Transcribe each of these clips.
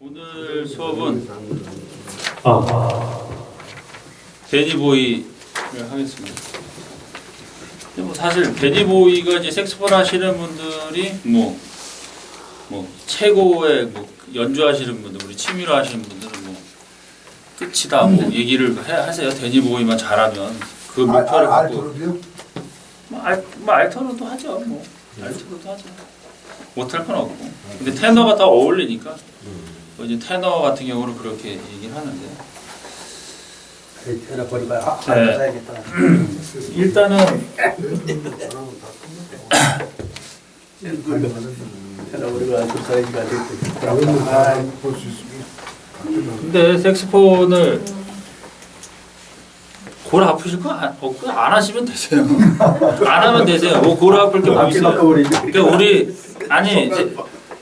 오늘 수업은 데니보이를 하겠습니다. 근데 뭐 사실 데니보이가 이제 색소폰 하시는 분들이 뭐 최고의 뭐 연주하시는 분들, 우리 취미로 하시는 분들은 뭐 끝이다 뭐 얘기를 하세요. 데니보이만 잘하면 그 목표를 갖고 알토로도 하죠. 알토로도 하죠. 못할 건 없고. 근데 테너가 더 어울리니까. 이제 테너 같은 경우는 그렇게 얘기를 하는데. 테너 보니까 네. 사야겠다. 일단은 테너 우리가 그 사이즈가 근데 색소폰을 골 아프실 거 안 하시면 되세요. 안 하면 되세요. 뭐 골 아플 게 뭐 있어요. 그러니까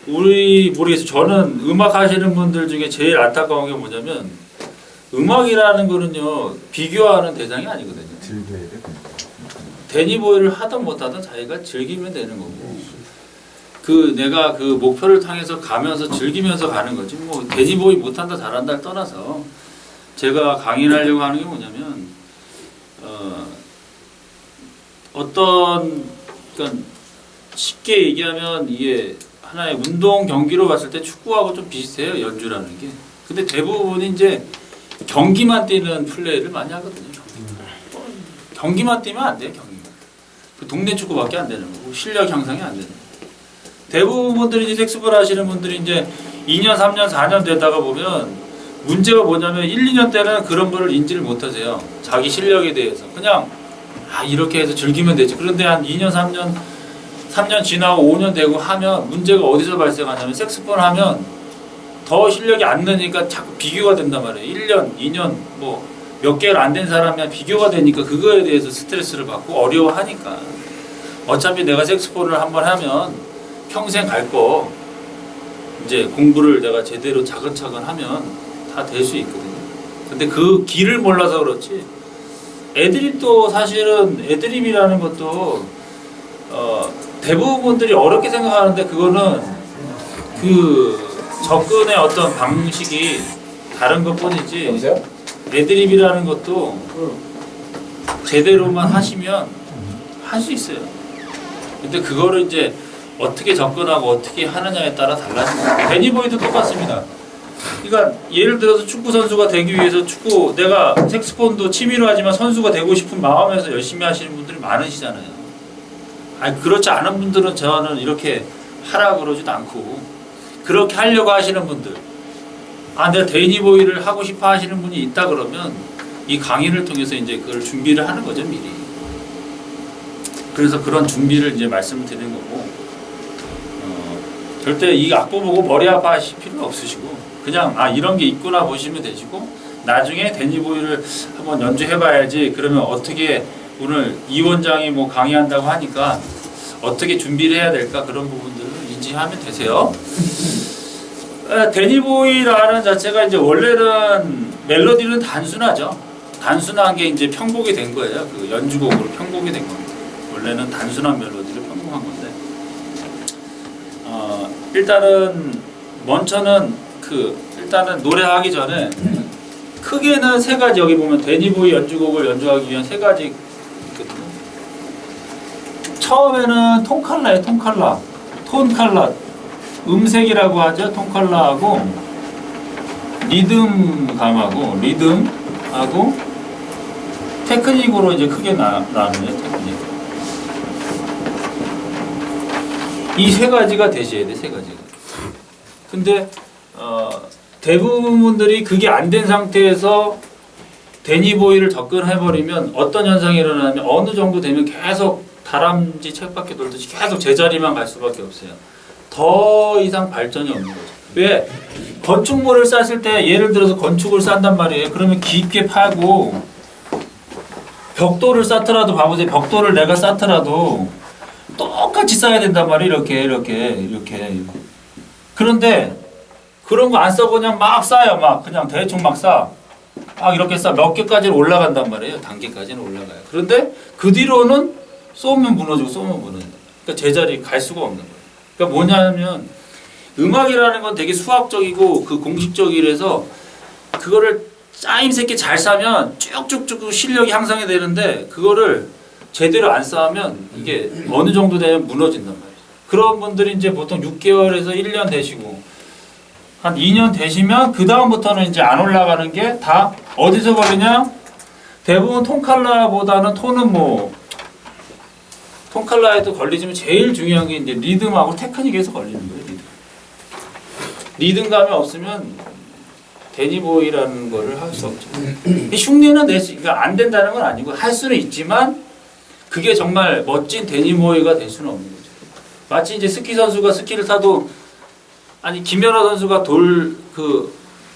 우리 모르겠어요. 저는 음악 하시는 분들 중에 제일 안타까운 게 뭐냐면 음악이라는 거는요 비교하는 대상이 아니거든요. 데니보이를 하든 못하든 자기가 즐기면 되는 거고 그 내가 그 목표를 향해서 가면서 즐기면서 가는 거지. 뭐 데니보이 못한다 잘한다를 떠나서 제가 강의를 하려고 하는 게 뭐냐면 그러니까 쉽게 얘기하면 이게 하나의 운동 경기로 봤을 때 축구하고 좀 비슷해요. 연주라는 게. 근데 대부분이 이제 경기만 뛰는 플레이를 많이 하거든요. 경기만 뛰면 안 돼요. 경기만. 그 동네 축구밖에 안 되는 거고 실력 향상이 안 되는 거고. 대부분 분들이 이제 색소폰 하시는 분들이 이제 2년, 3년, 4년 되다가 보면 문제가 뭐냐면 1, 2년 때는 그런 거를 인지를 못 하세요. 자기 실력에 대해서. 그냥 이렇게 해서 즐기면 되지. 그런데 한 2년, 3년 지나고 5년 되고 하면 문제가 어디서 발생하냐면 색소폰 하면 더 실력이 안 느니까 자꾸 비교가 된단 말이에요. 1년, 2년 뭐 몇 개월 안 된 사람이랑 비교가 되니까 그거에 대해서 스트레스를 받고 어려워하니까 어차피 내가 색소폰을 한번 하면 평생 갈 거 이제 공부를 내가 제대로 차근차근 하면 다 될 수 있거든요. 근데 그 길을 몰라서 그렇지 애드립도 사실은 애드립이라는 것도 대부분 분들이 어렵게 생각하는데 그거는 그 접근의 어떤 방식이 다른 것 뿐이지 여보세요? 애드립이라는 것도 제대로만 하시면 할 수 있어요. 근데 그거를 이제 어떻게 접근하고 어떻게 하느냐에 따라 달라집니다. 데니보이도 똑같습니다. 그러니까 예를 들어서 축구 선수가 되기 위해서 내가 색소폰도 취미로 하지만 선수가 되고 싶은 마음에서 열심히 하시는 분들이 많으시잖아요. 그렇지 않은 분들은 저는 이렇게 하라 그러지도 않고 그렇게 하려고 하시는 분들 내가 데니보이를 하고 싶어 하시는 분이 있다 그러면 이 강의를 통해서 이제 그걸 준비를 하는 거죠 미리. 그래서 그런 준비를 이제 말씀을 드리는 거고 절대 이 악보 보고 머리 아파하실 필요는 없으시고 그냥 이런 게 있구나 보시면 되시고 나중에 데니보이를 한번 연주해봐야지 그러면 어떻게 오늘 이 원장이 뭐 강의한다고 하니까 어떻게 준비를 해야 될까 그런 부분들을 인지하면 되세요. 데니보이라는 자체가 이제 원래는 멜로디는 단순하죠. 단순한 게 이제 편곡이 된 거예요. 그 연주곡으로 편곡이 된 겁니다. 원래는 단순한 멜로디를 편곡한 건데 일단은 먼저는 일단은 노래하기 전에 크게는 세 가지 여기 보면 데니보이 연주곡을 연주하기 위한 세 가지 있거든요. 처음에는 톤칼라예요. 톤칼라 음색이라고 하죠. 톤칼라하고 리듬감하고 테크닉으로 이제 크게 나누죠. 테크닉. 이 세 가지가 되셔야 돼. 세 가지가. 근데 대부분 분들이 그게 안 된 상태에서 데니보이를 접근해버리면 어떤 현상이 일어나냐면 어느 정도 되면 계속 다람쥐 책바퀴 돌듯이 계속 제자리만 갈 수밖에 없어요. 더 이상 발전이 없는 거죠. 왜? 건축물을 쌌을 때 예를 들어서 건축을 싼단 말이에요. 그러면 깊게 파고 벽돌을 쌓더라도 봐보세요. 벽돌을 내가 쌓더라도 똑같이 쌓아야 된단 말이에요. 이렇게. 그런데 그런 거 안 써고 그냥 막 쌓아요. 그냥 대충 막 쌓아. 이렇게 쌓아. 몇 개까지는 올라간단 말이에요. 단계까지는 올라가요. 그런데 그 뒤로는 쏘면 무너지고. 그러니까 제자리 갈 수가 없는 거예요. 그러니까 뭐냐면 음악이라는 건 되게 수학적이고 그 공식적이라서 그거를 짜임새 있게 잘 싸면 쭉쭉쭉 실력이 향상이 되는데 그거를 제대로 안 쌓으면 이게 어느 정도 되면 무너진단 말이에요. 그런 분들이 이제 보통 6개월에서 1년 되시고 한 2년 되시면 그 다음부터는 이제 안 올라가는 게 다 어디서 걸리냐? 대부분 톤칼라보다는 톤은 뭐 톤칼라에도 걸리지만 제일 중요한 게 이제 리듬하고 테크닉에서 걸리는 거예요. 리듬감이 없으면 데니보이라는 거를 할 수 없죠. 흉내는 낼 수, 그러니까 안 된다는 건 아니고 할 수는 있지만 그게 정말 멋진 데니보이가 될 수는 없는 거죠. 마치 이제 스키 선수가 스키를 타도 아니 김연아 선수가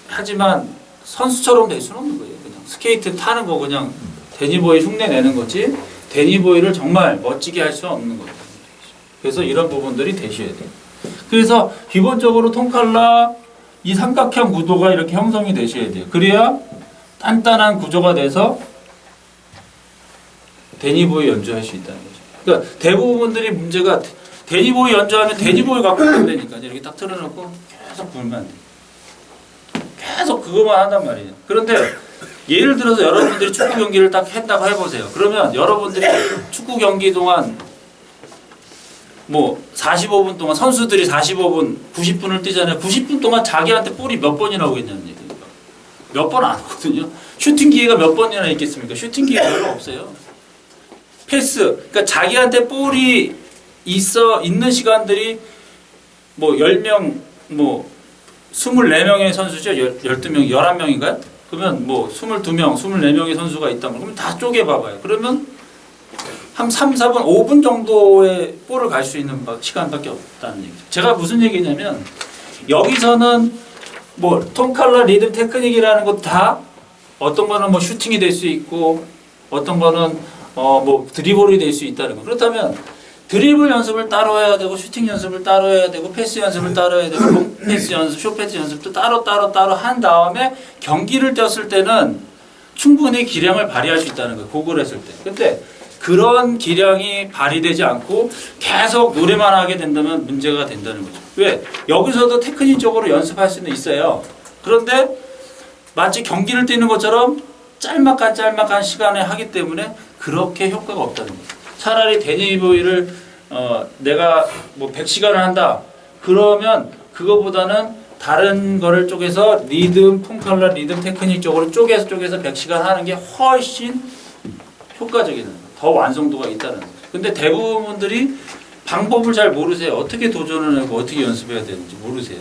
하지만 선수처럼 될 수는 없는 거예요. 그냥 스케이트 타는 거 그냥 데니보이 흉내 내는 거지 데니보이를 정말 멋지게 할 수 없는 거예요. 그래서 이런 부분들이 되셔야 돼요. 그래서 기본적으로 톤칼라 이 삼각형 구도가 이렇게 형성이 되셔야 돼요. 그래야 단단한 구조가 돼서 데니보이 연주할 수 있다는 거죠. 그러니까 대부분들이 문제가 데니보이 연주하면 데니보이 갖고 된다니까 이렇게 딱 틀어놓고 계속 불면 안 돼요. 계속 그것만 한단 말이에요. 그런데 예를 들어서 여러분들이 축구 경기를 딱 한다고 해보세요. 그러면 여러분들이 축구 경기 동안 뭐 45분 동안 선수들이 45분, 90분을 뛰잖아요. 90분 동안 자기한테 볼이 몇 번이나 오겠냐는 얘기예요. 몇 번 안 오거든요. 슈팅 기회가 몇 번이나 있겠습니까? 슈팅 기회가 별로 없어요. 패스, 그러니까 자기한테 볼이 있는 시간들이 뭐 10명, 뭐 24명의 선수죠. 12명, 11명인가요? 그러면 뭐 22명, 24명의 선수가 있다면 그러면 다 쪼개봐봐요. 그러면 한 3, 4분, 5분 정도의 볼을 갈 수 있는 시간밖에 없다는 얘기죠. 제가 무슨 얘기냐면 여기서는 뭐 톤칼라 리듬 테크닉이라는 것도 다 어떤 거는 뭐 슈팅이 될 수 있고 어떤 거는 뭐 드리블이 될 수 있다는 거. 그렇다면 드리블 연습을 따로 해야 되고 슈팅 연습을 따로 해야 되고 패스 연습을 따로 해야 되고 롱 패스 연습, 숏 패스 연습도 따로 한 다음에 경기를 뛰었을 때는 충분히 기량을 발휘할 수 있다는 거예요. 곡을 했을 때. 근데 그런 기량이 발휘되지 않고 계속 노래만 하게 된다면 문제가 된다는 거죠. 왜? 여기서도 테크닉적으로 연습할 수는 있어요. 그런데 마치 경기를 뛰는 것처럼 짤막한 시간에 하기 때문에 그렇게 효과가 없다는 거예요. 차라리 데니보이를 내가 뭐 100시간을 한다. 그러면 그거보다는 다른 거를 쪼개서 리듬, 톤칼라 리듬 테크닉 쪽으로 쪼개서 100시간 하는 게 훨씬 효과적인 거예요. 더 완성도가 있다는 거죠. 근데 대부분들이 방법을 잘 모르세요. 어떻게 도전을 하고 어떻게 연습해야 되는지 모르세요.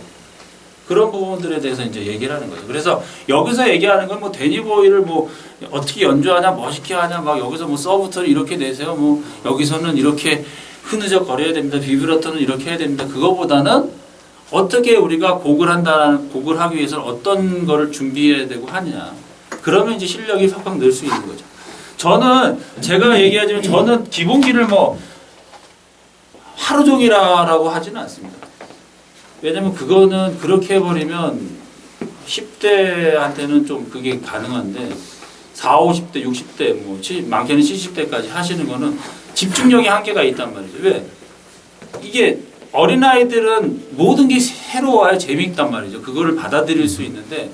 그런 부분들에 대해서 이제 얘기를 하는 거죠. 그래서 여기서 얘기하는 건 뭐 데니보이를 뭐 어떻게 연주하냐, 멋있게 하냐, 막 여기서 뭐 서브트를 이렇게 내세요. 뭐 여기서는 이렇게 흐느적 거려야 됩니다. 비브라토는 이렇게 해야 됩니다. 그거보다는 어떻게 우리가 곡을 하기 위해서는 어떤 거를 준비해야 되고 하냐. 그러면 이제 실력이 팍팍 늘 수 있는 거죠. 저는 제가 얘기하자면 저는 기본기를 뭐 하루 종일하라고 하지는 않습니다. 왜냐면 그거는 그렇게 해버리면 10대한테는 좀 그게 가능한데 40, 50대, 60대, 뭐 많게는 70대까지 하시는 거는 집중력의 한계가 있단 말이죠. 왜? 이게 어린아이들은 모든 게 새로워야 재미있단 말이죠. 그거를 받아들일 수 있는데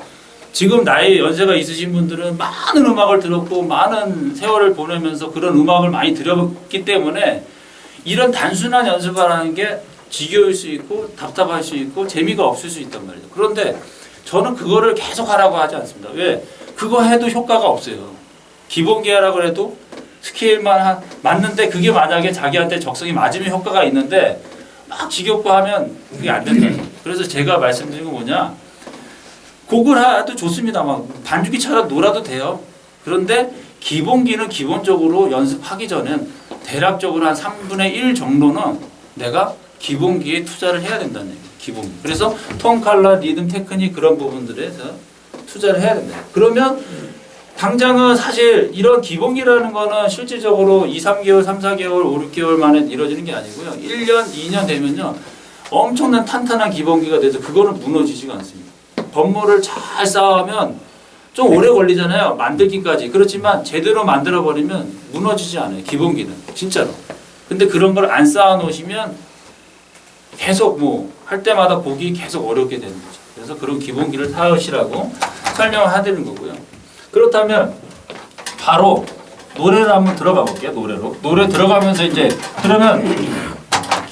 지금 나이 연세가 있으신 분들은 많은 음악을 들었고 많은 세월을 보내면서 그런 음악을 많이 들었기 때문에 이런 단순한 연습을 하는 게 지겨울 수 있고 답답할 수 있고 재미가 없을 수 있단 말이죠. 그런데 저는 그거를 계속 하라고 하지 않습니다. 왜? 그거 해도 효과가 없어요. 기본기 하라고 해도 스케일만 맞는데 그게 만약에 자기한테 적성이 맞으면 효과가 있는데 막 지겹고 하면 그게 안 된다는 거예요. 그래서 제가 말씀드린 건 뭐냐, 곡을 해도 좋습니다. 막 반주기처럼 놀아도 돼요. 그런데 기본기는 기본적으로 연습하기 전엔 대략적으로 한 3분의 1 정도는 내가 기본기에 투자를 해야 된다는 얘기예요. 기본기. 그래서 톤, 칼라, 리듬, 테크닉 그런 부분들에서 투자를 해야 된다. 그러면 당장은 사실 이런 기본기라는 거는 실질적으로 2, 3개월, 3, 4개월, 5, 6개월 만에 이루어지는 게 아니고요. 1년, 2년 되면요. 엄청난 탄탄한 기본기가 돼서 그거는 무너지지가 않습니다. 건물을 잘 쌓으면 좀 오래 걸리잖아요. 만들기까지. 그렇지만 제대로 만들어버리면 무너지지 않아요. 기본기는. 진짜로. 근데 그런 걸 안 쌓아 놓으시면 계속 뭐 할 때마다 보기 계속 어렵게 되는 거죠. 그래서 그런 기본기를 쌓으시라고 설명을 해드리는 거고요. 그렇다면 바로 노래를 한번 들어가 볼게요. 노래 들어가면서 이제 그러면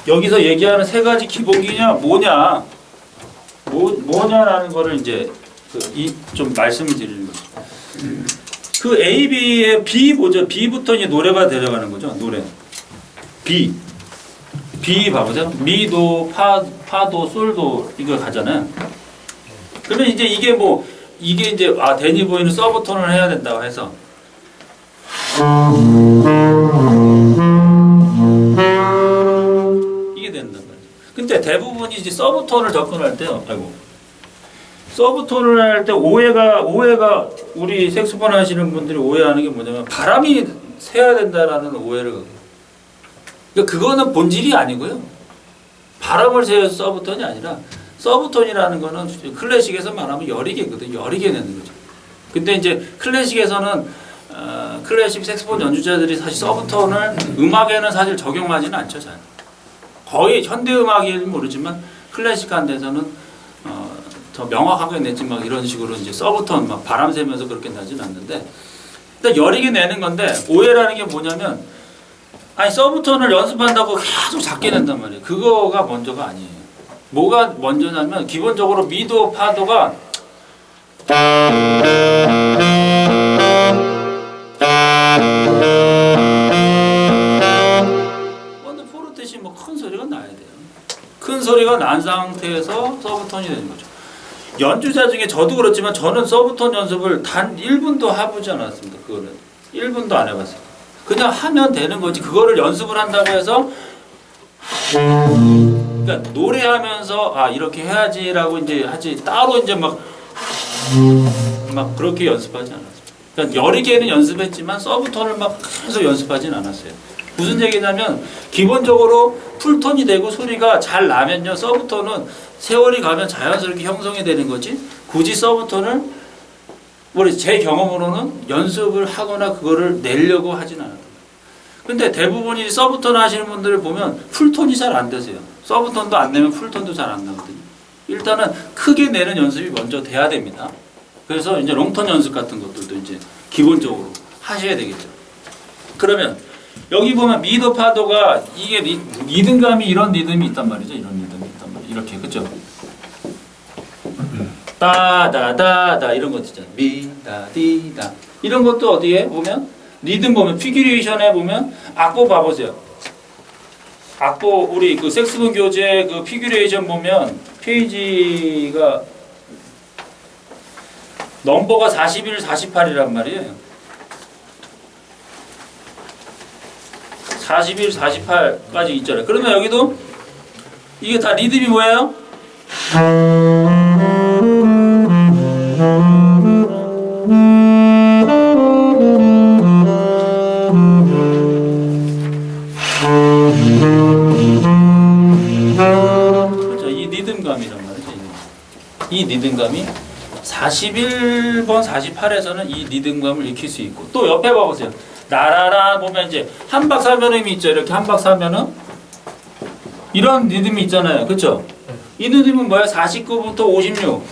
여기서 얘기하는 세 가지 기본기냐 뭐냐라는 거를 이제 좀 말씀을 드리는 거죠. 그 A, B의 B 보죠. B부터 이제 노래가 데려가는 거죠. 노래. B 봐보세요. 미도, 파도, 솔도 이거 가잖아요. 그러면 이제 이게 이제 데니 보이는 서브톤을 해야 된다고 해서 이게 된단 말이에요. 근데 대부분이 이제 서브톤을 접근할 때요. 서브톤을 할 때 오해가 우리 색소폰 하시는 분들이 오해하는 게 뭐냐면 바람이 새야 된다라는 오해를 갖고. 그러니까 그거는 본질이 아니고요. 바람을 새어서 서브톤이 아니라 서브톤이라는 거는 클래식에서 말하면 여리개거든요. 여리개 내는 거죠. 근데 이제 클래식에서는 클래식 색소폰 연주자들이 사실 서브톤을 음악에는 사실 적용하지는 않죠. 잘. 거의 현대 음악일지 모르지만 클래식한 데서는 더 명확하게 내지 막 이런 식으로 이제 서브톤 막 바람 새면서 그렇게 나지는 않는데 일단 여리게 내는 건데 오해라는 게 뭐냐면 서브톤을 연습한다고 계속 작게 낸단 말이에요. 그거가 먼저가 아니에요. 뭐가 먼저냐면 기본적으로 미도 파도가 먼저 포르테시 큰 소리가 나야 돼요. 큰 소리가 난 상태에서 서브톤이 되는 거죠. 연주자 중에 저도 그렇지만 저는 서브톤 연습을 단 1분도 해보지 않았습니다. 그거는 1분도 안 해봤어요. 그냥 하면 되는 거지. 그거를 연습을 한다고 해서 그러니까 노래하면서 이렇게 해야지라고 이제 하지 따로 이제 막 그렇게 연습하지 않았어요. 그러니까 여러 개는 연습했지만 서브톤을 막 계속 연습하진 않았어요. 무슨 얘기냐면 기본적으로 풀톤이 되고 소리가 잘 나면요 서브톤은 세월이 가면 자연스럽게 형성이 되는 거지 굳이 서브톤을 제 경험으로는 연습을 하거나 그거를 내려고 하진 않아요. 근데 대부분이 서브톤 하시는 분들을 보면 풀톤이 잘 안 되세요. 서브톤도 안 내면 풀톤도 잘 안 나거든요. 일단은 크게 내는 연습이 먼저 돼야 됩니다. 그래서 이제 롱톤 연습 같은 것들도 이제 기본적으로 하셔야 되겠죠. 그러면 여기 보면 미도 파도가 이게 리듬감이 이런 리듬이 있단 말이죠. 이런 리듬이 있단 말이에요. 이렇게 그죠? 따다다다 이런 것 있잖아요. 미다디다 이런 것도 어디에 보면 리듬 보면 피규레이션에 보면 악보 봐보세요. 악보 우리 그 색스폰 교재 그 피규레이션 보면 페이지가 넘버가 41, 48이란 말이에요. 41, 48까지 있잖아요. 그러면 여기도 이게 다 리듬이 뭐예요? 그렇죠. 이 리듬감이란 말이죠. 이 리듬감이 41번, 48에서는 이 리듬감을 익힐 수 있고 또 옆에 봐보세요. 나라라 보면 이제 한박사면음이 있죠. 이렇게 한박사면음 이런 리듬이 있잖아요. 그렇죠? 이 리듬은 뭐야? 49부터 56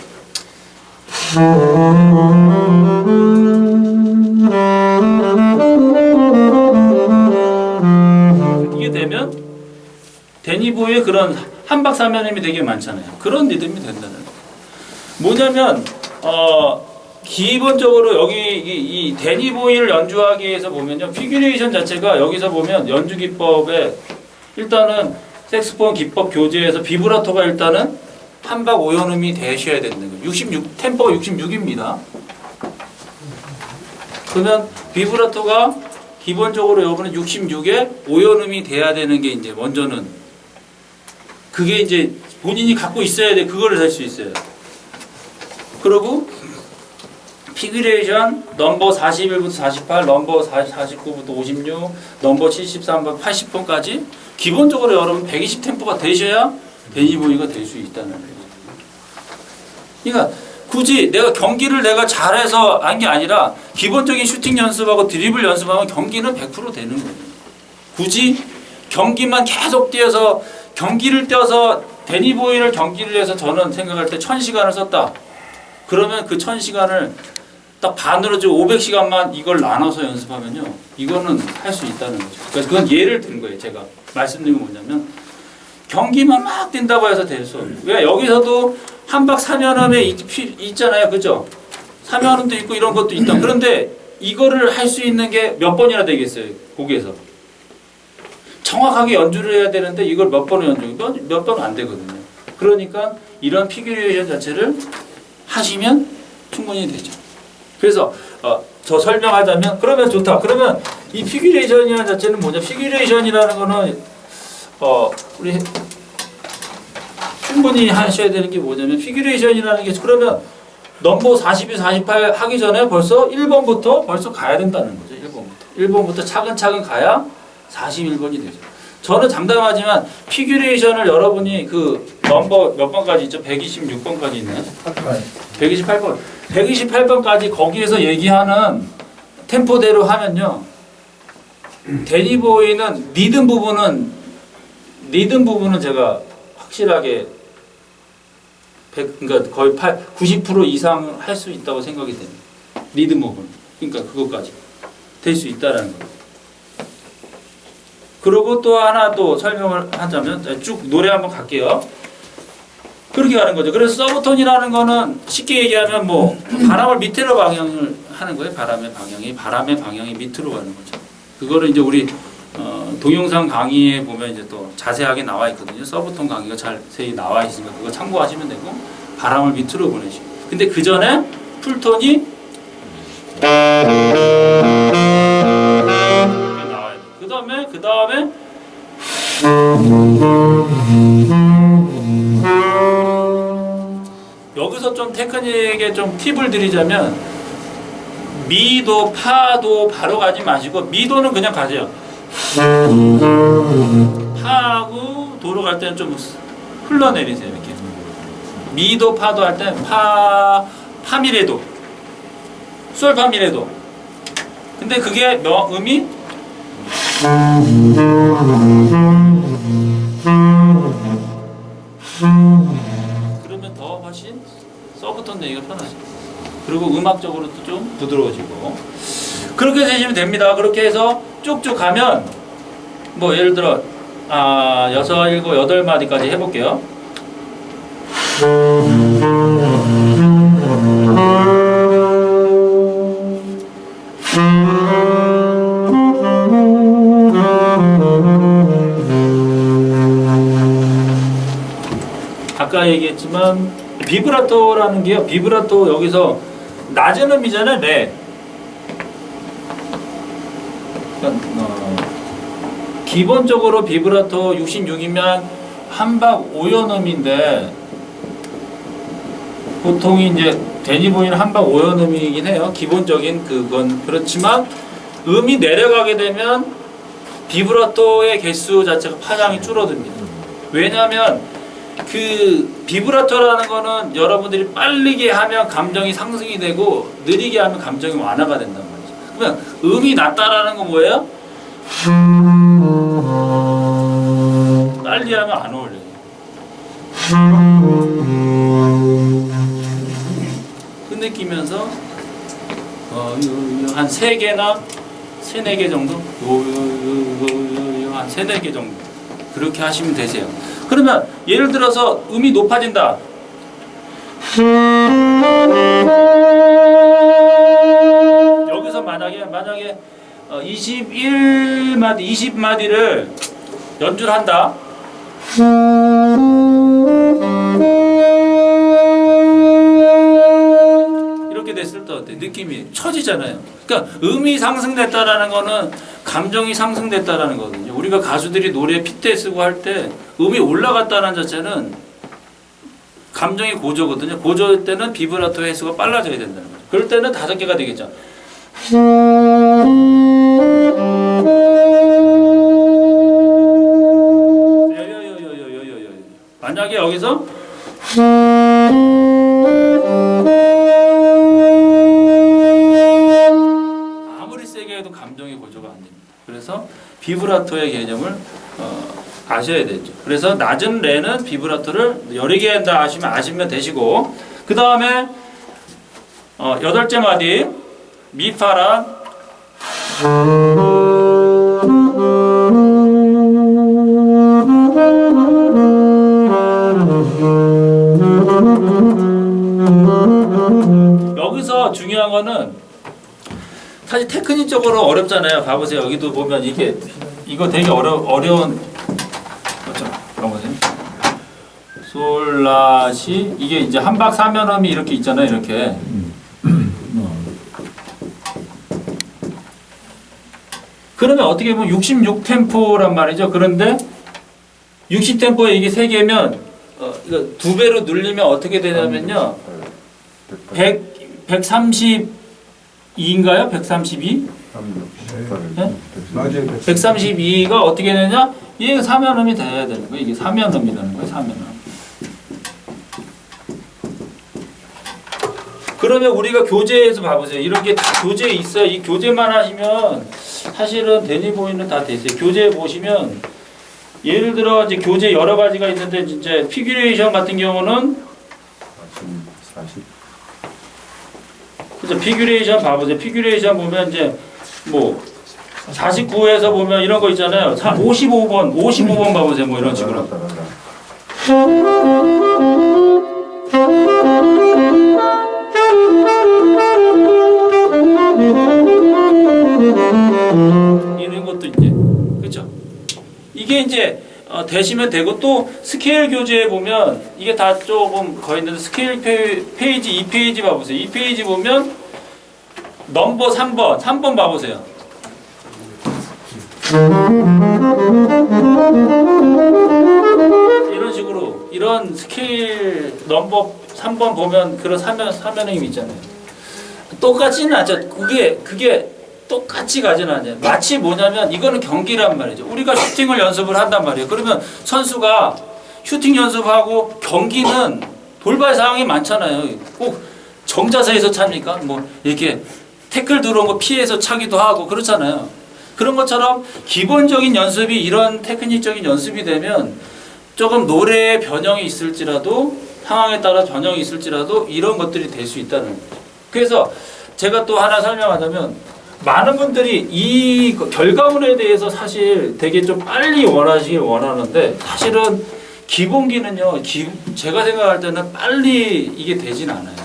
이게 되면 데니보의 그런 한박사면음이 되게 많잖아요. 그런 리듬이 된다는 거예요. 뭐냐면 기본적으로 여기 이 데니보이를 연주하기 위해서 보면요 피규레이션 자체가 여기서 보면 연주 기법에 일단은 색소폰 기법 교재에서 비브라토가 일단은 한박 오연음이 되셔야 되는 거예요. 66 템포가 66입니다. 그러면 비브라토가 기본적으로 여러분은 66에 오연음이 돼야 되는 게 이제 먼저는 그게 이제 본인이 갖고 있어야 돼. 그거를 할 수 있어요. 그리고 피규레이션 넘버 41부터 48, 넘버 49부터 56, 넘버 73번, 80번까지 기본적으로 여러분 120 템포가 되셔야 데니보이가 될 수 있다는 거예요. 그러니까 굳이 내가 경기를 내가 잘해서 한 게 아니라 기본적인 슈팅 연습하고 드리블 연습하면 경기는 100% 되는 거예요. 굳이 경기만 계속 뛰어서 경기를 떼어서 데니보이를 경기를 해서 저는 생각할 때 1000시간을 썼다. 그러면 그 1000시간을 딱 반으로 좀 500시간만 이걸 나눠서 연습하면요. 이거는 할 수 있다는 거죠. 그러니까 그건 예를 든 거예요. 제가 말씀드린 건 뭐냐면 경기만 막 뛴다고 해서 될 수 없어요. 왜 여기서도 한박 사면함에 있잖아요. 그죠? 사면함도 있고 이런 것도 있다. 그런데 이거를 할 수 있는 게 몇 번이나 되겠어요. 거기에서. 정확하게 연주를 해야 되는데 이걸 몇 번을 몇 번은 안 되거든요. 그러니까 이런 피규레이션 자체를 하시면 충분히 되죠. 그래서 저 설명하자면 그러면 좋다. 그러면 이 피규레이션이라는 자체는 뭐냐? 피규레이션이라는 거는 우리 충분히 하셔야 되는 게 뭐냐면 피규레이션이라는 게 그러면 넘버 42, 48 하기 전에 벌써 1번부터 벌써 가야 된다는 거죠. 1번부터 차근차근 가야 41번이 되죠. 저는 장담하지만 피규레이션을 여러분이 그 넘버 몇 번까지 있죠? 126번까지 있나요? 128번. 128번까지 거기에서 얘기하는 템포대로 하면요. 데니보이는 리듬 부분은 제가 확실하게 그러니까 거의 90% 이상 할 수 있다고 생각이 됩니다. 리듬 부분. 그러니까 그것까지 될 수 있다라는 거예요. 그리고 또 하나 또 설명을 하자면 쭉 노래 한번 갈게요. 그렇게 가는 거죠. 그래서 서브톤이라는 거는 쉽게 얘기하면 뭐 바람을 밑으로 방향을 하는 거예요. 바람의 방향이 밑으로 가는 거죠. 그거를 이제 우리 동영상 강의에 보면 이제 또 자세하게 나와 있거든요. 서브톤 강의가 자세히 나와 있으니까 그거 참고하시면 되고 바람을 밑으로 보내시고. 근데 그 전에 풀톤이 나와야 돼. 그 다음에 여기서 좀 테크닉에 좀 팁을 드리자면 미도 파도 바로 가지 마시고 미도는 그냥 가세요. 파하고 도로 갈 때는 좀 흘러내리세요. 이렇게 미도 파도 할 때 파미레도 솔파미레도. 근데 그게 음이 그러면 더 훨씬 서브톤 내기가 편하죠. 그리고 음악적으로도 좀 부드러워지고 그렇게 되시면 됩니다. 그렇게 해서 쭉쭉 가면 뭐 예를 들어 6, 7, 8마디까지 해볼게요. 아까 얘기했지만 비브라토라는 게요. 비브라토 여기서 낮은 음이잖아요. 레. 기본적으로 비브라토 66이면 한박 5연음인데 보통 이제 데니보이는 한박 5연음이긴 해요. 기본적인 그건 그렇지만 음이 내려가게 되면 비브라토의 개수 자체가 파장이 줄어듭니다. 왜냐하면 그 비브라토라는 거는 여러분들이 빠르게 하면 감정이 상승이 되고 느리게 하면 감정이 완화가 된단 말이죠. 그러면 음이 낮다라는 건 뭐예요? 빨리 하면 안 어울려요. 흐느끼면서 한 3개나 3, 4개 정도? 한 3, 4개 정도 그렇게 하시면 되세요. 그러면 예를 들어서 음이 높아진다. 여기서 만약에 21마디, 20마디를 연주를 한다. 이렇게 됐을 때 어때? 느낌이 처지잖아요. 그러니까 음이 상승됐다라는 거는 감정이 상승됐다라는 거거든요. 우리가 가수들이 노래 핏대 쓰고 할 때 음이 올라갔다는 자체는 감정이 고조거든요. 고조일 때는 비브라토 횟수가 빨라져야 된다는 거죠. 그럴 때는 5개가 되겠죠. 만약에 여기서 아무리 세게 해도 감정의 고조가 안 됩니다. 그래서 비브라토의 개념을 아셔야 되죠. 그래서 낮은 레는 비브라토를 여러 개 한다 아시면 되시고, 그 다음에 여덟째 마디 미파라 여기서 중요한 거는 사실 테크닉적으로 어렵잖아요. 봐보세요. 여기도 보면 이거 되게 어려운 거죠. 봐보세요. 솔라시 이게 이제 한박 사면음이 이렇게 있잖아요. 이렇게. 그러면 어떻게 보면 66템포란 말이죠. 그런데 60템포에 이게 3개면 이거 2배로 늘리면 어떻게 되냐면요. 132인가요? 132? 네? 132가 어떻게 되냐? 이게 사면음이 돼야 되는 거예요. 이게 사면음이라는 거예요. 사면음. 그러면 우리가 교재에서 봐보세요. 이런 게 다 교재에 있어요. 이 교재만 하시면 사실은 데니보이는 다 되세요. 교재에 보시면 예를 들어 이제 교재 여러 가지가 있는데 진짜 피규레이션 같은 경우는 그죠? 피규레이션 봐보세요. 피규레이션 보면 이제 뭐 49에서 보면 이런 거 있잖아요. 55번 봐보세요. 뭐 이런 식으로. 이런 것도 이제 그렇죠. 이게 이제 되시면 되고, 또 스케일 교재에 보면 이게 다 조금 거의 있는데 스케일 페이지 2페이지 봐보세요. 2페이지 보면 넘버 3번 봐보세요. 이런 식으로 이런 스케일 넘버 3번 보면 그런 사면음이 있잖아요. 똑같지는 않죠. 그게 똑같이 가지는 않아요. 마치 뭐냐면 이거는 경기란 말이죠. 우리가 슈팅을 연습을 한단 말이에요. 그러면 선수가 슈팅 연습하고 경기는 돌발 상황이 많잖아요. 꼭 정자세에서 찹니까? 뭐 이렇게 태클 들어온 거 피해서 차기도 하고 그렇잖아요. 그런 것처럼 기본적인 연습이 이런 테크닉적인 연습이 되면 조금 노래의 변형이 있을지라도 상황에 따라 변형이 있을지라도 이런 것들이 될 수 있다는 거죠. 그래서 제가 또 하나 설명하자면 많은 분들이 이 결과물에 대해서 사실 되게 좀 빨리 원하시길 원하는데 사실은 기본기는요. 제가 생각할 때는 빨리 이게 되진 않아요.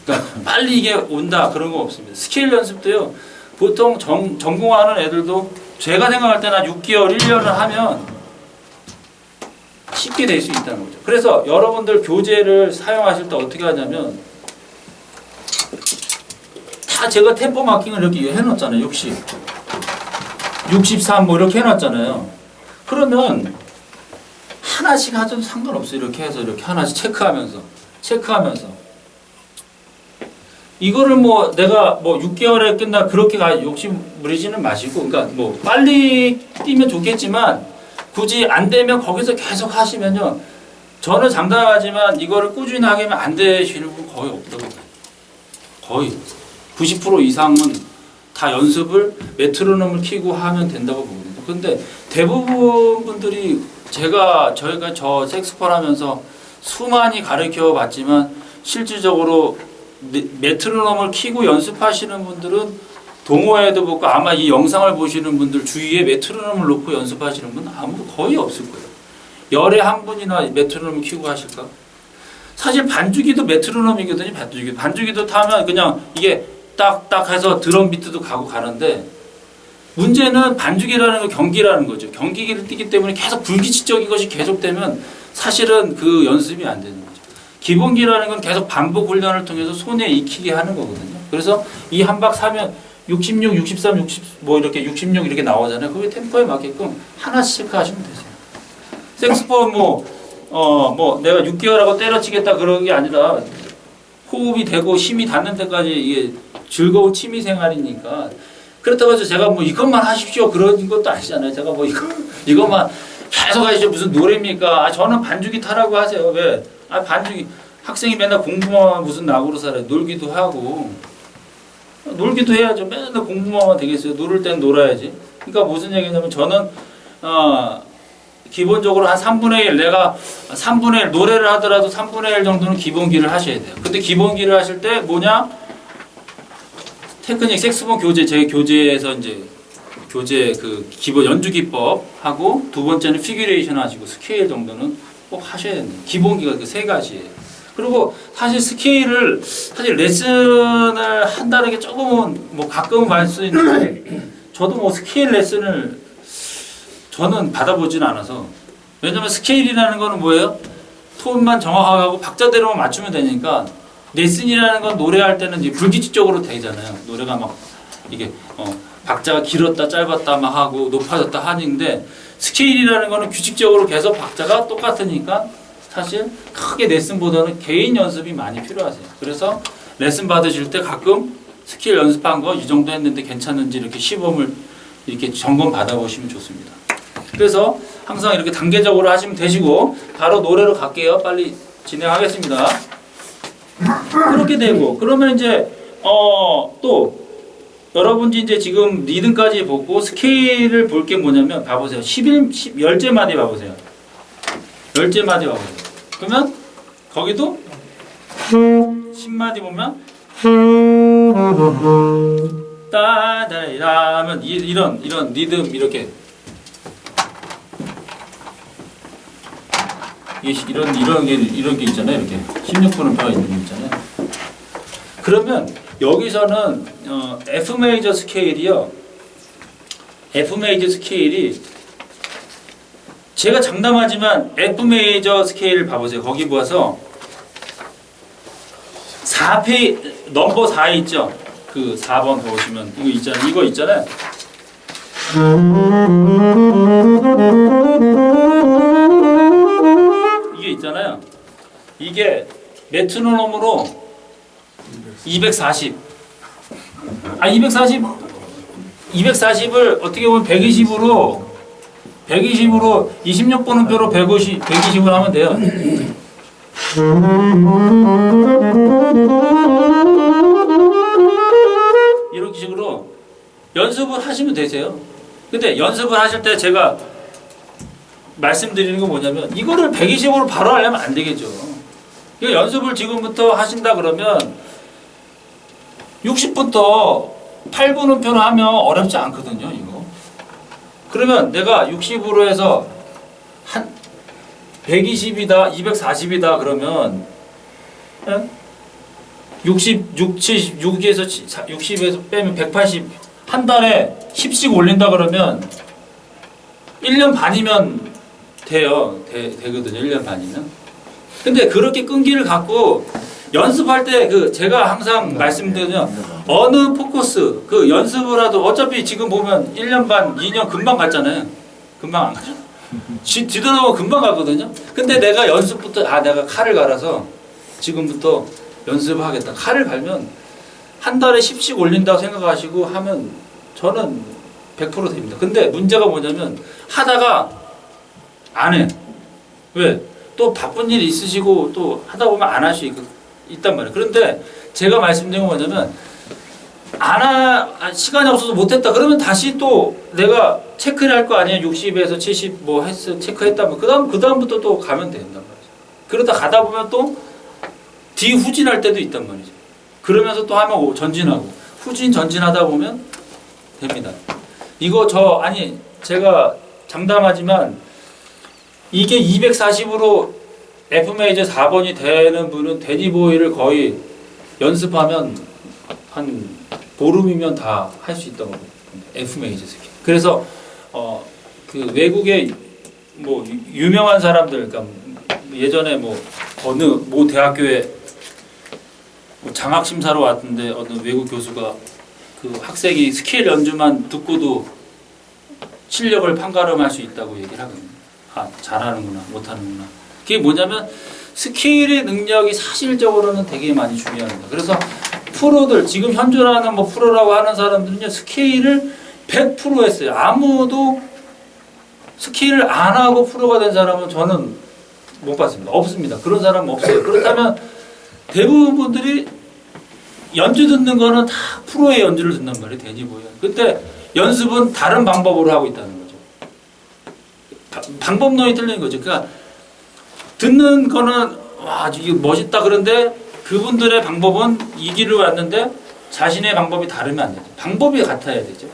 그러니까 빨리 이게 온다 그런 거 없습니다. 스케일 연습도요. 보통 전공하는 애들도 제가 생각할 때는 6개월, 1년을 하면 쉽게 될 수 있다는 거죠. 그래서 여러분들 교재를 사용하실 때 어떻게 하냐면 다 제가 템포 마킹을 이렇게 해놨잖아요. 60, 63 뭐 이렇게 해놨잖아요. 그러면 하나씩 하셔도 상관없어요. 이렇게 해서 이렇게 하나씩 체크하면서 이거를 뭐 내가 뭐 6개월에 끝나 그렇게 욕심 부리지는 마시고, 그러니까 뭐 빨리 뛰면 좋겠지만 굳이 안 되면 거기서 계속 하시면요. 저는 장담하지만 이거를 꾸준히 하게 하면 안 되시는 분 거의 없다고 봐요. 거의 90% 이상은 다 연습을 메트로놈을 키고 하면 된다고 보거든요. 그런데 대부분 분들이 저희가 저 색소폰 하면서 수많이 가르쳐 봤지만 실질적으로 메트로놈을 키고 연습하시는 분들은 동호회도 보고 아마 이 영상을 보시는 분들 주위에 메트로놈을 놓고 연습하시는 분은 아무도 거의 없을 거예요. 열에 한 분이나 메트로놈을 키고 하실까? 사실 반주기도 메트로놈이거든요. 반주기도 타면 그냥 이게 딱딱 해서 드럼 비트도 가는데 문제는 반주기라는 건 경기라는 거죠. 경기기를 뛰기 때문에 계속 불규칙적인 것이 계속되면 사실은 그 연습이 안 되는 거죠. 기본기라는 건 계속 반복 훈련을 통해서 손에 익히게 하는 거거든요. 그래서 이 한박 사면 66, 63, 60 뭐 이렇게 66 이렇게 나오잖아요. 그게 템포에 맞게끔 하나씩 체크하시면 되세요. 색스폰 뭐 내가 6개월하고 때려치겠다 그런 게 아니라 호흡이 되고 힘이 닿는 데까지 이게 즐거운 취미 생활이니까. 그렇다고 해서 제가 뭐 이것만 하십시오 그런 것도 아니잖아요. 제가 뭐 이것만 계속 하시죠 무슨 노래입니까? 저는 반주기 타라고 하세요. 왜? 반주기 학생이 맨날 공부만 하면 무슨 낙으로 살아요. 놀기도 하고 놀기도 해야죠. 맨날 공부만 하면 되겠어요. 놀을 땐 놀아야지. 그러니까 무슨 얘기냐면 저는 기본적으로 한 3분의 1 내가 3분의 1 노래를 하더라도 3분의 1 정도는 기본기를 하셔야 돼요. 근데 기본기를 하실 때 뭐냐? 테크닉 색소폰 교재 제 교재에서 이제 교재 그 기본 연주 기법 하고 두 번째는 피규레이션 하시고 스케일 정도는 꼭 하셔야 됩니다. 기본기가 그 세 가지예요. 그리고 사실 스케일을 사실 레슨을 한다는 게 조금은 뭐 가끔은 받을 수 있는데 저도 뭐 스케일 레슨을 저는 받아보진 않아서 왜냐면 스케일이라는 거는 뭐예요? 톤만 정확하게 하고 박자대로만 맞추면 되니까 레슨이라는 건 노래할 때는 이제 불규칙적으로 되잖아요. 노래가 막 이게 박자가 길었다 짧았다 막 하고 높아졌다 하는데 스케일이라는 거는 규칙적으로 계속 박자가 똑같으니까 사실 크게 레슨보다는 개인 연습이 많이 필요하세요. 그래서 레슨 받으실 때 가끔 스케일 연습한 거 이 정도 했는데 괜찮은지 이렇게 시범을 이렇게 점검 받아보시면 좋습니다. 그래서 항상 이렇게 단계적으로 하시면 되시고 바로 노래로 갈게요. 빨리 진행하겠습니다. 그렇게 되고 그러면 이제 또 여러분이 이제 지금 리듬까지 보고 스케일을 볼 게 뭐냐면 봐보세요. 10제마디 봐보세요. 10제마디 봐보세요. 그러면 거기도 10마디 보면 따다리다 하면 이런 리듬 이렇게 이런 게 있잖아요. 이렇게 16분음표가 있는 게 있잖아요. 그러면 여기서는 F 메이저 스케일이요. F 메이저 스케일이 제가 장담하지만 F 메이저 스케일 봐보세요. 거기 보아서 4페이 넘버 4 있죠. 그 4번 보시면 이거 있잖아요. 이게 있잖아요. 이게 메트로놈으로 240. 240을 어떻게 보면 120으로 26번음표로 120을 하면 돼요. 이런 식으로 연습을 하시면 되세요. 근데 연습을 하실 때 제가 말씀드리는 건 뭐냐면 이거를 120으로 바로 하려면 안 되겠죠. 이거 연습을 지금부터 하신다 그러면 60부터 8분음표로 하면 어렵지 않거든요. 이거. 그러면 내가 60으로 해서 한 120이다, 240이다 그러면 60에서 빼면 180 한 달에 10씩 올린다 그러면 1년 반이면 돼요. 되거든요. 1년 반이면. 근데 그렇게 끈기를 갖고 연습할 때 제가 항상 말씀드리면 어느 포커스 연습을 하도 어차피 지금 보면 1년 반, 2년 금방 갔잖아요. 금방 안 가죠. 뒤돌아보면 금방 가거든요. 근데 내가 연습부터 내가 칼을 갈아서 지금부터 연습을 하겠다. 칼을 갈면 한 달에 10씩 올린다고 생각하시고 하면 저는 100% 됩니다. 근데 문제가 뭐냐면 하다가 안 해. 왜? 또 바쁜 일이 있으시고 또 하다 보면 안 하시고 있단 말이에요. 그런데 제가 말씀드린 건 뭐냐면 시간이 없어서 못했다. 그러면 다시 또 내가 체크를 할 거 아니에요. 60에서 70 뭐 체크했다면 그 다음부터 또 가면 된단 말이죠. 그러다 가다 보면 또 뒤후진할 때도 있단 말이죠. 그러면서 또 하면 전진하고 전진하다 보면 됩니다. 이거 제가 장담하지만 이게 240으로 F 메이저 4번이 되는 분은 데니 보이를 거의 연습하면 한 보름이면 다 할 수 있다고 봅니다. F 메이저 스케일. 그래서 그 외국의 뭐 유명한 사람들, 그러니까 예전에 뭐 어느 모 대학교에 뭐 장학 심사로 왔는데 어느 외국 교수가 그 학생이 스케일 연주만 듣고도 실력을 판가름할 수 있다고 얘기를 하거든요. 잘하는구나, 못하는구나. 그게 뭐냐면 스케일의 능력이 사실적으로는 되게 많이 중요합니다. 그래서 프로들, 지금 현존하는 뭐 프로라고 하는 사람들은요, 스케일을 100% 했어요. 아무도 스케일을 안 하고 프로가 된 사람은 저는 못 봤습니다. 없습니다. 그런 사람은 없어요. 그렇다면 대부분 분들이 연주 듣는 거는 다 프로의 연주를 듣는 말이에요. 데니 보이. 근데 연습은 다른 방법으로 하고 있다는 거죠. 방법론이 틀린 거죠. 그러니까 듣는 거는 와 이게 멋있다 그런데 그분들의 방법은 이 길을 왔는데 자신의 방법이 다르면 안 되죠. 방법이 같아야 되죠.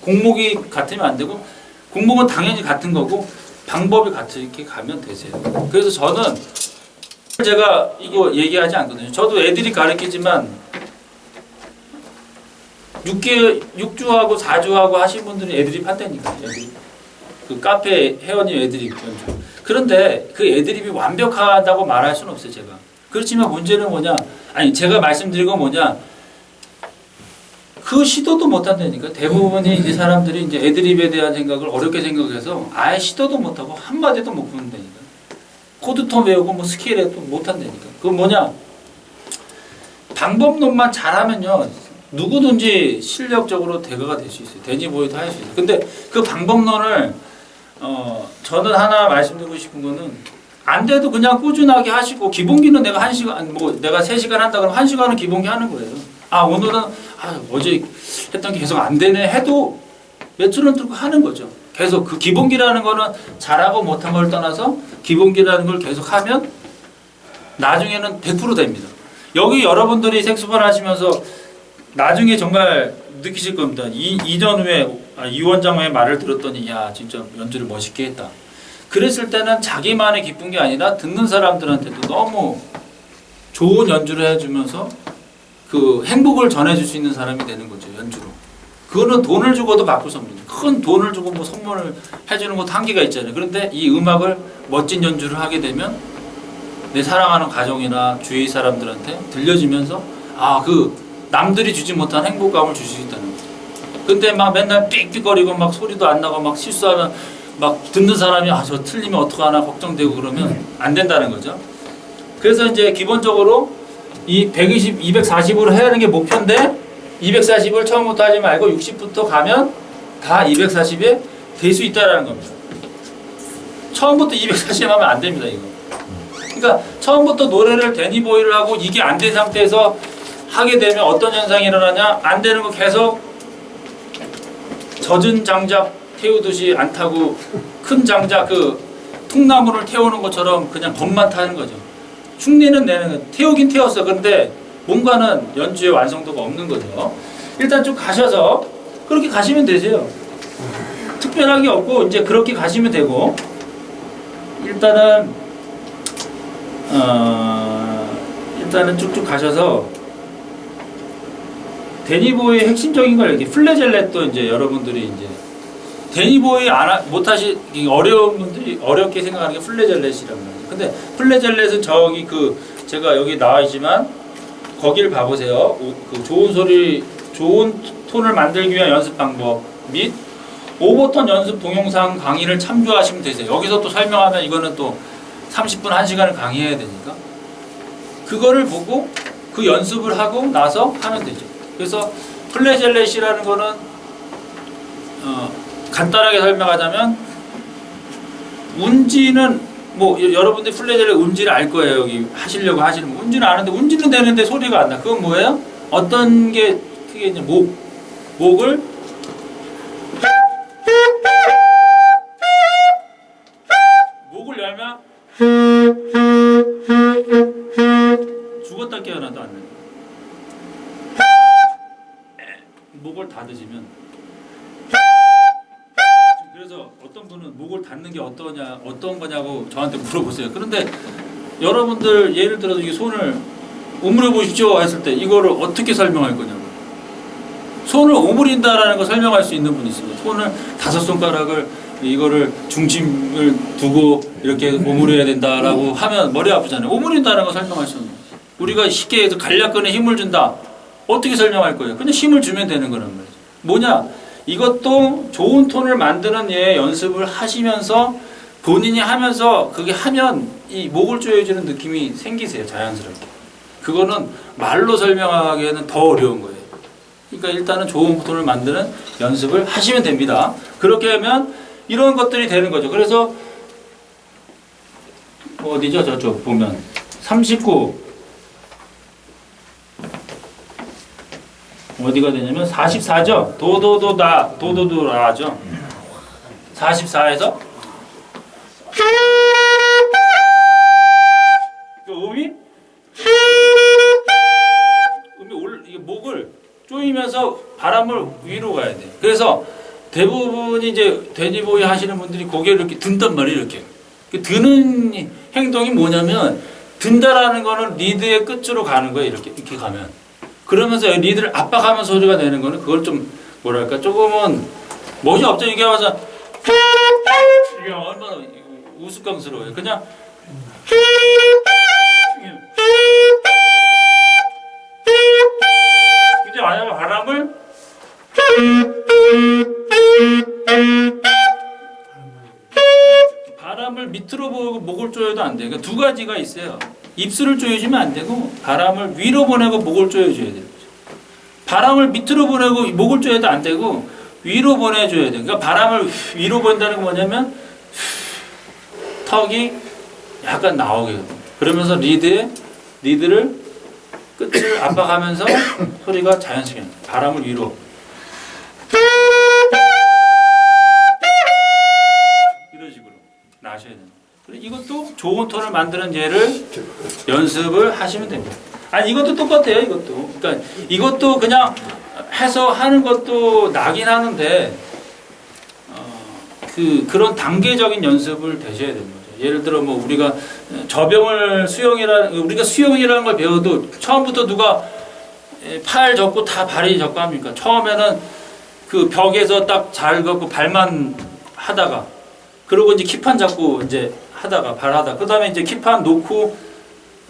공목이 같으면 안 되고 공목은 당연히 같은 거고 방법이 같게 가면 되세요. 그래서 저는 제가 이거 얘기하지 않거든요. 저도 애들이 가르치지만 6주하고 4주하고 하신 분들은 애들이 판다니까. 애들이. 그 카페 회원님 애드립 연주. 그런데 그 애드립이 완벽하다고 말할 수는 없어요, 제가. 그렇지만 문제는 뭐냐? 아니, 제가 말씀드린 건 뭐냐? 그 시도도 못 한다니까. 대부분의 이제 사람들이 이제 애드립에 대한 생각을 어렵게 생각해서 아예 시도도 못 하고 한마디도 못 부른다니까. 코드톤 외우고 뭐 스케일에도 못 한다니까. 그건 뭐냐? 방법론만 잘하면요. 누구든지 실력적으로 대가가 될 수 있어요. 대니보이도 할 수 있어요. 근데 그 방법론을 저는 하나 말씀드리고 싶은 거는 안 돼도 그냥 꾸준하게 하시고 기본기는 내가 1시간 뭐 내가 3시간 한다 그러면 1시간은 기본기 하는 거예요. 아 오늘은 어제 했던 게 계속 안 되네 해도 며칠은 들고 하는 거죠. 계속 그 기본기라는 거는 잘하고 못한 걸 떠나서 기본기라는 걸 계속 하면 나중에는 100% 됩니다. 여기 여러분들이 색소폰 하시면서 나중에 정말 느끼실 겁니다. 이 원장의 말을 들었더니 야 진짜 연주를 멋있게 했다. 그랬을 때는 자기만의 기쁜 게 아니라 듣는 사람들한테도 너무 좋은 연주를 해주면서 그 행복을 전해줄 수 있는 사람이 되는 거죠. 연주로. 그거는 돈을 주고도 바꿀 수 없는 거죠. 큰 돈을 주고 뭐 선물을 해주는 것도 한계가 있잖아요. 그런데 이 음악을 멋진 연주를 하게 되면 내 사랑하는 가족이나 주위 사람들한테 들려주면서 그 남들이 주지 못한 행복감을 줄 수 있다는 거죠. 근데 막 맨날 삑삑거리고 막 소리도 안 나고 막 실수하면 막 듣는 사람이 저 틀리면 어떡하나 걱정되고 그러면 안 된다는 거죠. 그래서 이제 기본적으로 이 120, 240으로 해야 하는 게 목표인데 240을 처음부터 하지 말고 60부터 가면 다 240에 될 수 있다는 겁니다. 처음부터 240 하면 안 됩니다, 이거. 그러니까 처음부터 노래를 데니보이를 하고 이게 안 된 상태에서 하게 되면 어떤 현상이 일어나냐? 안 되는 거 계속 젖은 장작 태우듯이 안 타고 큰 장작 그 통나무를 태우는 것처럼 그냥 겁만 타는 거죠. 흉내는 내는 거. 태우긴 태웠어. 그런데 뭔가는 연주의 완성도가 없는 거죠. 일단 쭉 가셔서 그렇게 가시면 되세요. 특별한 게 없고 이제 그렇게 가시면 되고 일단은 쭉쭉 가셔서 데니보이의 핵심적인 걸 이렇게 플레젤렛도 이제 여러분들이 이제 데니보이 못하시 어려운 분들이 어렵게 생각하는 게 플레젤렛이라고 합니다. 근데 플레젤렛은 저기 제가 여기 나와 있지만 거기를 봐보세요. 그 좋은 톤을 만들기 위한 연습 방법 및 오버톤 연습 동영상 강의를 참조하시면 되세요. 여기서 또 설명하면 이거는 또 30분 1시간을 강의해야 되니까 그거를 보고 그 연습을 하고 나서 하면 되죠. 그래서 플레젤렛이라는 거는 간단하게 설명하자면 운지는 뭐 여러분들 플레젤렛 운지를 알 거예요. 여기 하시려고 하시는 거. 운지는 아는데 운지는 되는데 소리가 안 나. 그건 뭐예요? 어떤 게 크게 이제 목을 열면 죽었다 깨어나도 안 나요. 목을 닫으시면 그래서 어떤 분은 목을 닫는 게 어떤 거냐고 저한테 물어보세요. 그런데 여러분들 예를 들어서 이게 손을 오므려 보십시오 했을 때 이거를 어떻게 설명할 거냐고. 손을 오므린다라는 걸 설명할 수 있는 분이 있습니다. 손을 5손가락을 이거를 중심을 두고 이렇게 오므려야 된다라고 하면 머리 아프잖아요. 오므린다는 거 설명할 수 없는 거예요. 우리가 쉽게 해서 간략근에 힘을 준다. 어떻게 설명할 거예요? 그냥 힘을 주면 되는 거란 말이죠. 뭐냐? 이것도 좋은 톤을 만드는 연습을 하시면서 본인이 하면서 그게 하면 이 목을 조여주는 느낌이 생기세요. 자연스럽게. 그거는 말로 설명하기에는 더 어려운 거예요. 그러니까 일단은 좋은 톤을 만드는 연습을 하시면 됩니다. 그렇게 하면 이런 것들이 되는 거죠. 그래서 어디죠? 저쪽 보면 39 어디가 되냐면 44죠. 도도도다죠. 44에서 바람을 위로 가야 돼. 그래서 대부분이 이제 돼지보이 하시는 분들이 고개를 이렇게 든단 말이에요. 이렇게. 그 드는 행동이 뭐냐면 든다라는 거는 리드의 끝으로 가는 거예요. 이렇게 가면. 그러면서 리드를 압박하면 소리가 내는 거는 그걸 좀 뭐랄까 조금은 멋이 없죠. 이게 하면서 이게 얼마나 우스꽝스러워요. 그냥 이제 만약에 바람을 밑으로 보고 목을 조여도 안 돼요. 그러니까 두 가지가 있어요. 입술을 조여주면 안 되고 바람을 위로 보내고 목을 조여줘야 돼요. 바람을 밑으로 보내고 목을 조여도 안 되고 위로 보내줘야 돼요. 그러니까 바람을 위로 보낸다는 건 뭐냐면 턱이 약간 나오게 돼요. 그러면서 리드를 끝을 압박하면서 소리가 자연스럽게 나요. 바람을 위로 이런 식으로 나셔야 돼요. 이것도 좋은 톤을 만드는 예를 연습을 하시면 됩니다. 아니 이것도 똑같아요. 그러니까 이것도 그냥 해서 하는 것도 나긴 하는데 그런 단계적인 연습을 되셔야 되는 거죠. 예를 들어 뭐 우리가 우리가 수영이라는 걸 배워도 처음부터 누가 팔 접고 다 발이 접고 합니까? 처음에는 그 벽에서 딱 잘 걷고 발만 하다가 그리고 이제 키판 잡고 이제 하다가 발하다 그다음에 이제 키판 놓고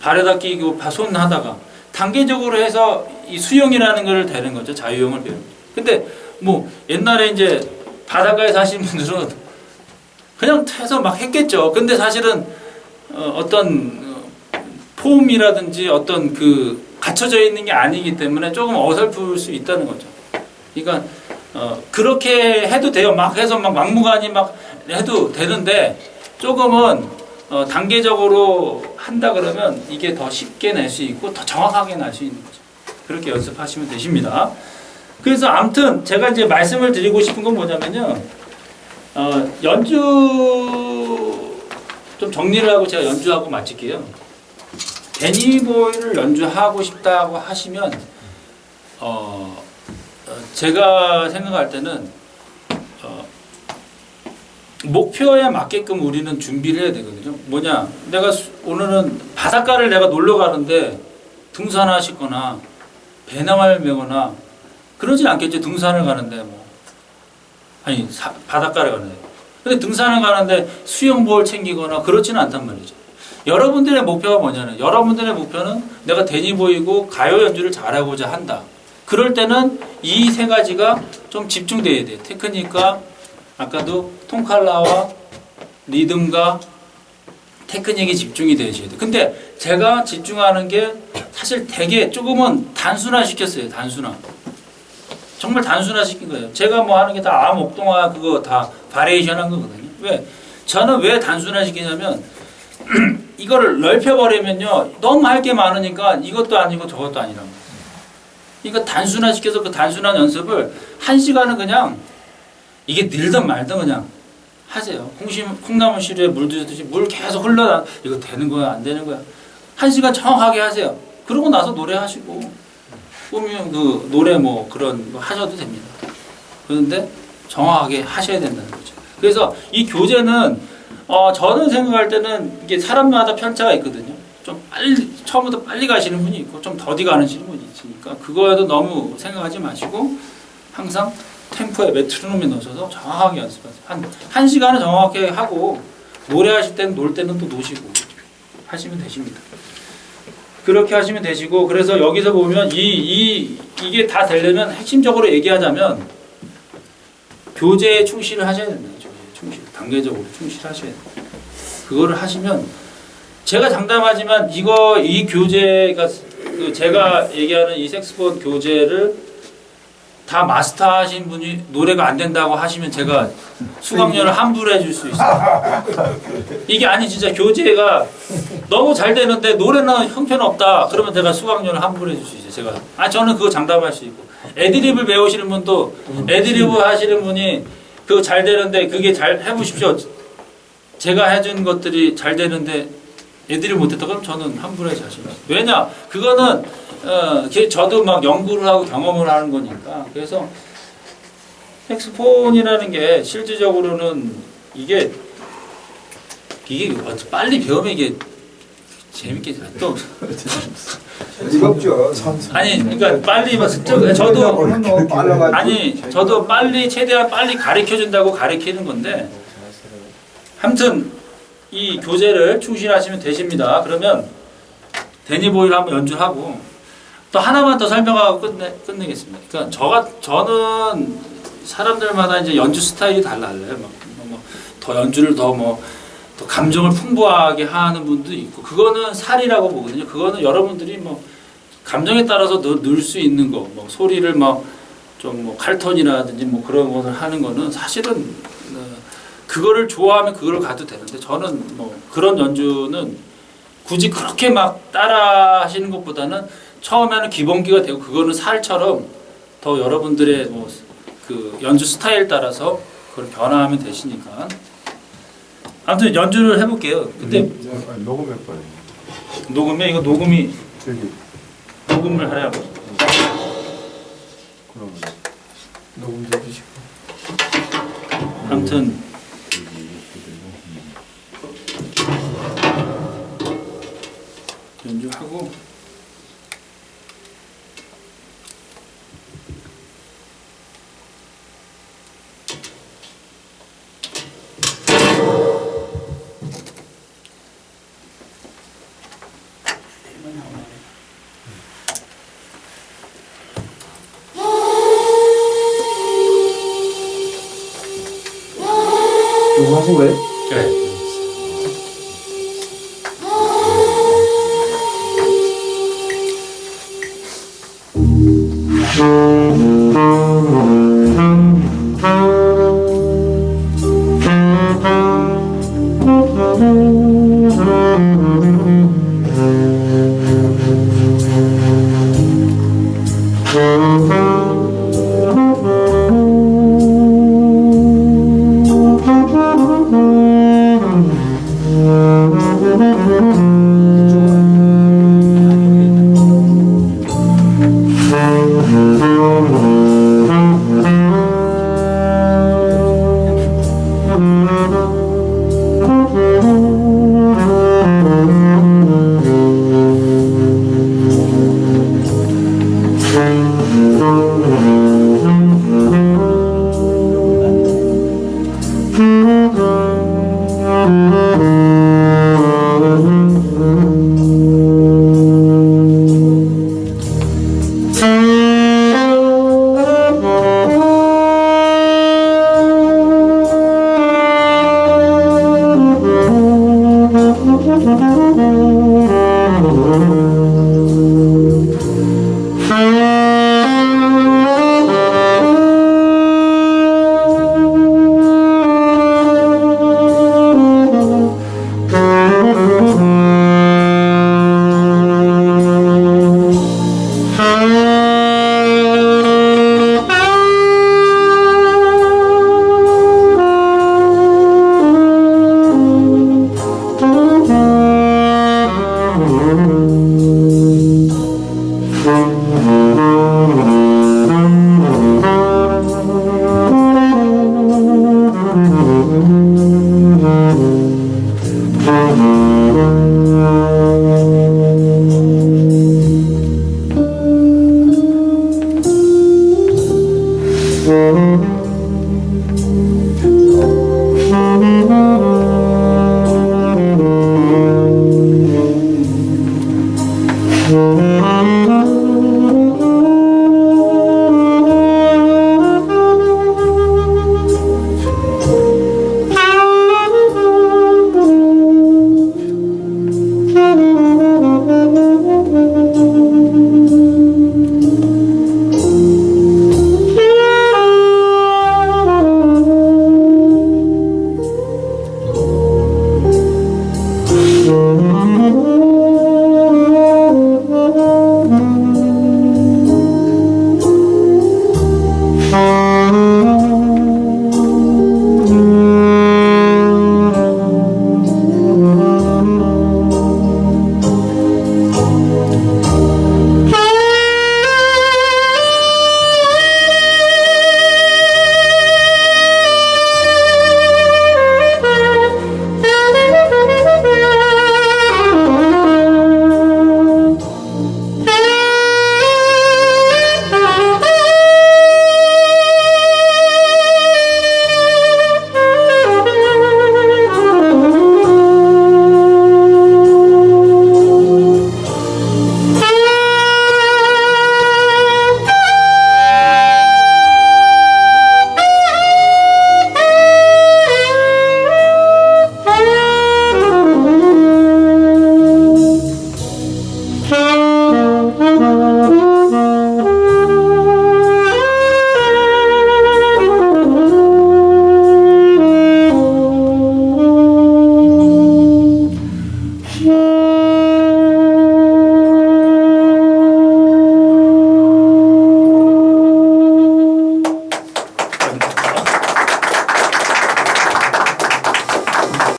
발에다 끼고 손 하다가 단계적으로 해서 이 수영이라는 걸 되는 거죠. 자유형을 배우는. 근데 뭐 옛날에 이제 바닷가에 사시는 분들은 그냥 해서 막 했겠죠. 근데 사실은 어떤 폼이라든지 어떤 그 갖춰져 있는 게 아니기 때문에 조금 어설플 수 있다는 거죠. 그러니까 그렇게 해도 돼요. 막 해서 막 막무가내 막 해도 되는데 조금은 단계적으로 한다 그러면 이게 더 쉽게 낼 수 있고 더 정확하게 낼 수 있는 거죠. 그렇게 연습하시면 되십니다. 그래서 아무튼 제가 이제 말씀을 드리고 싶은 건 뭐냐면요. 연주 좀 정리를 하고 제가 연주하고 마칠게요. 데니보이를 연주하고 싶다고 하시면 제가 생각할 때는 목표에 맞게끔 우리는 준비를 해야 되거든요. 뭐냐, 내가 오늘은 바닷가를 내가 놀러 가는데 등산하시거나 배낭을 메거나 그러진 않겠지. 등산을 가는데 바닷가를 가는데. 근데 등산을 가는데 수영복을 챙기거나 그렇지는 않단 말이죠. 여러분들의 목표가 뭐냐면 여러분들의 목표는 내가 데니보이고 가요 연주를 잘하고자 한다. 그럴 때는 이 세 가지가 좀 집중돼야 돼요. 테크닉과 아까도 톤칼라와 리듬과 테크닉이 집중이 되셔야 돼요. 근데 제가 집중하는 게 사실 되게 조금은 단순화시켰어요. 정말 단순화시킨 거예요. 제가 뭐 하는 게 다 암옥동화 그거 다 바리에이션 한 거거든요. 저는 왜 단순화시키냐면 이거를 넓혀버리면요. 너무 할 게 많으니까 이것도 아니고 저것도 아니라고. 그러니까 단순화시켜서 그 단순한 연습을 1시간은 그냥 이게 늘든 말든 그냥 하세요. 콩나물 시루에 물 드듯이 물 계속 흘러나 이거 되는 거야 안 되는 거야 1시간 정확하게 하세요. 그러고 나서 노래하시고 꾸미면 그 노래 뭐 그런 거 하셔도 됩니다. 그런데 정확하게 하셔야 된다는 거죠. 그래서 이 교재는 저는 생각할 때는 이게 사람마다 편차가 있거든요. 좀 빨리 처음부터 빨리 가시는 분이 있고 좀 더디 가시는 분이 있으니까 그거에도 너무 생각하지 마시고 항상 템포에 메트로놈에 넣으셔서 정확하게 연습하세요. 한 시간은 정확하게 하고 노래하실 때는 놀 때는 또 노시고 하시면 되십니다. 그렇게 하시면 되시고 그래서 여기서 보면 이게 다 되려면 핵심적으로 얘기하자면 교재에 충실을 하셔야 됩니다. 단계적으로 충실하셔야 돼요. 그거를 하시면 제가 장담하지만 이 교재가 제가 얘기하는 이 색스폰 교재를 다 마스터하신 분이 노래가 안 된다고 하시면 제가 수강료를 환불해 줄 수 있어요. 이게 아니 진짜 교재가 너무 잘 되는데 노래는 형편없다. 그러면 제가 수강료를 환불해 줄 수 있어요. 저는 그거 장담할 수 있고 애드립을 배우시는 분도 애드립 하시는 분이 그거 잘 되는데 그게 잘 해보십시오. 제가 해준 것들이 잘 되는데 애들이 못했다 그럼 저는 환불에 자신 있어요. 왜냐? 그거는 저도 막 연구를 하고 경험을 하는 거니까. 그래서 색소폰이라는 게 실질적으로는 이게 빨리 배우면 이게 재밌게 또 즐겁죠. 아니 그러니까 빨리 저도 빨리 최대한 빨리 가르쳐 준다고 가르치는 건데 아무튼 이 교재를 충실하시면 되십니다. 그러면 데니보이를 한번 연주하고 또 하나만 더 설명하고 끝내겠습니다. 그러니까 저는 사람들마다 이제 연주 스타일이 달라요. 더 연주를 더 감정을 풍부하게 하는 분도 있고 그거는 살이라고 보거든요. 그거는 여러분들이 감정에 따라서 넣을 수 있는 거, 소리를 좀 칼톤이라든지 그런 것을 하는 거는 사실은 그거를 좋아하면 그걸 가도 되는데 저는 그런 연주는 굳이 그렇게 막 따라 하시는 것보다는 처음에는 기본기가 되고 그거는 살처럼 더 여러분들의 그 연주 스타일 따라서 그걸 변화하면 되시니까 아무튼 연주를 해볼게요. 근데 녹음 몇 번? 녹음에 이거 녹음이 저기 녹음을 하려고. 그러면 녹음 좀 해주시고. 아무튼 연주하고 녹음하신 거예요? 네.